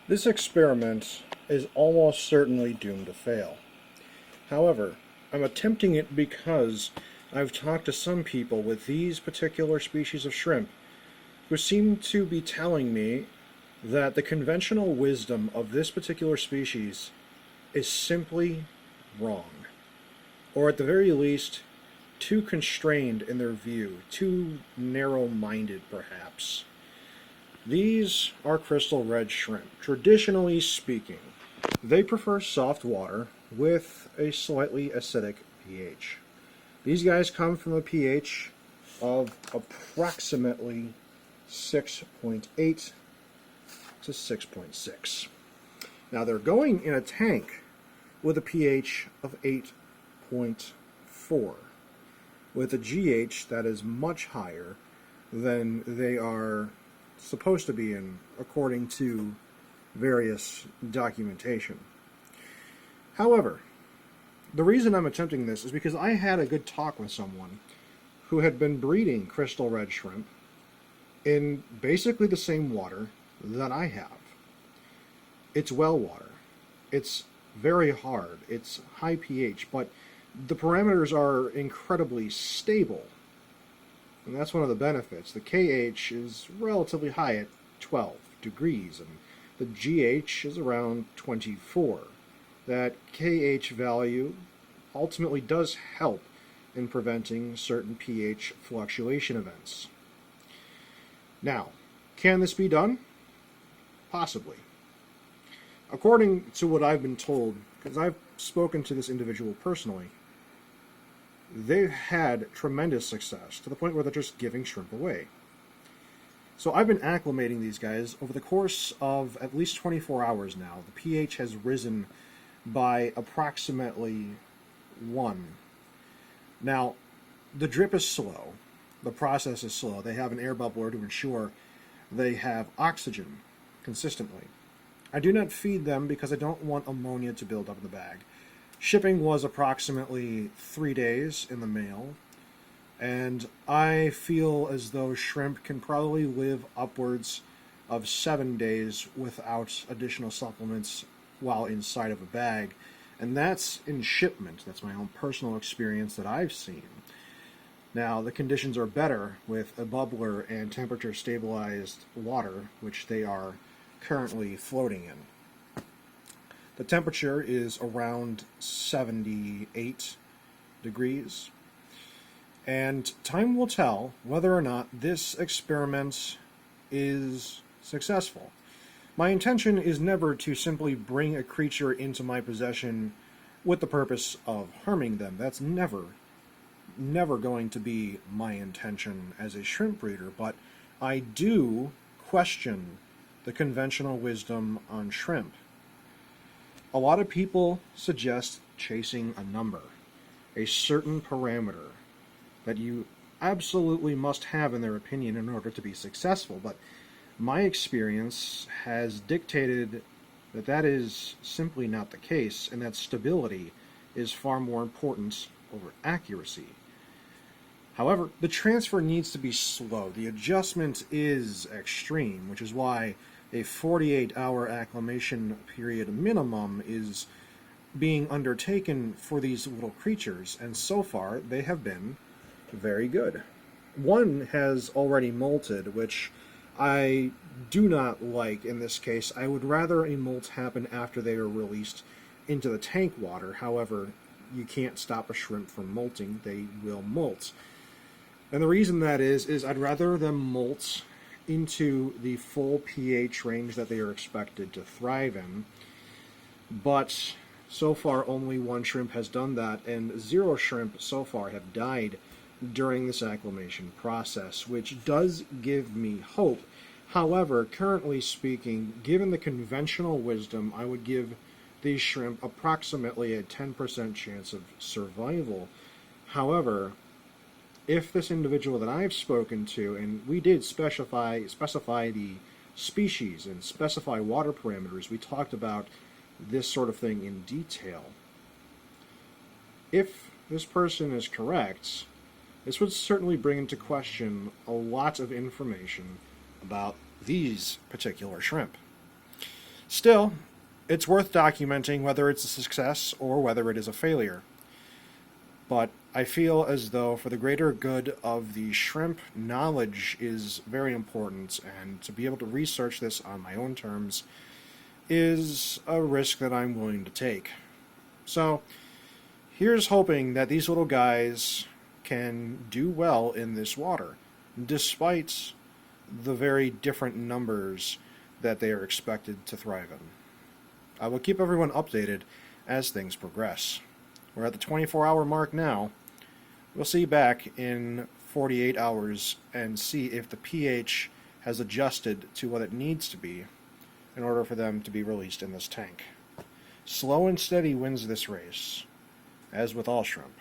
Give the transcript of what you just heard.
This experiment is almost certainly doomed to fail. However, I'm attempting it because I've talked to some people with these particular species of shrimp who seem to be telling me that the conventional wisdom of this particular species is simply wrong, or at the very least, too constrained in their view, too narrow-minded perhaps. These are crystal red shrimp. Traditionally speaking, they prefer soft water with a slightly acidic pH. These guys come from a pH of approximately 6.8 to 6.6. Now they're going in a tank with a pH of 8.4, with a GH that is much higher than they are supposed to be in, according to various documentation. However, the reason I'm attempting this is because I had a good talk with someone who had been breeding crystal red shrimp in basically the same water that I have. It's well water. It's very hard. It's high pH, but the parameters are incredibly stable. And that's one of the benefits. The KH is relatively high at 12 degrees, and the GH is around 24. That KH value ultimately does help in preventing certain pH fluctuation events. Now, can this be done? Possibly. According to what I've been told, because I've spoken to this individual personally, they've had tremendous success to the point where they're just giving shrimp away. So I've been acclimating these guys over the course of at least 24 hours now. The pH has risen by approximately 1. Now, the drip is slow. The process is slow. They have an air bubbler to ensure they have oxygen consistently. I do not feed them because I don't want ammonia to build up in the bag. Shipping was approximately 3 days in the mail, and I feel as though shrimp can probably live upwards of 7 days without additional supplements while inside of a bag, and that's in shipment. That's my own personal experience that I've seen. Now, the conditions are better with a bubbler and temperature stabilized water, which they are currently floating in. The temperature is around 78 degrees, and time will tell whether or not this experiment is successful. My intention is never to simply bring a creature into my possession with the purpose of harming them. That's never going to be my intention as a shrimp breeder, but I do question the conventional wisdom on shrimp. A lot of people suggest chasing a number, a certain parameter that you absolutely must have in their opinion in order to be successful, but my experience has dictated that that is simply not the case, and that stability is far more important over accuracy. However, the transfer needs to be slow. The adjustment is extreme, which is why a 48-hour acclimation period minimum is being undertaken for these little creatures, and so far they have been very good. One has already molted, which I do not like in this case. I would rather a molt happen after they are released into the tank water. However, you can't stop a shrimp from molting. They will molt. And the reason that is I'd rather them molt into the full pH range that they are expected to thrive in. But so far only one shrimp has done that, and 0 shrimp so far have died during this acclimation process, which does give me hope. However, currently speaking, given the conventional wisdom, I would give these shrimp approximately a 10% chance of survival. However, if this individual that I've spoken to, and we did specify the species and specify water parameters, we talked about this sort of thing in detail. If this person is correct, this would certainly bring into question a lot of information about these particular shrimp. Still, it's worth documenting whether it's a success or whether it is a failure. But I feel as though for the greater good of the shrimp, knowledge is very important, and to be able to research this on my own terms is a risk that I'm willing to take. So, here's hoping that these little guys can do well in this water, despite the very different numbers that they are expected to thrive in. I will keep everyone updated as things progress. We're at the 24-hour mark now. We'll see back in 48 hours and see if the pH has adjusted to what it needs to be in order for them to be released in this tank. Slow and steady wins this race, as with all shrimp.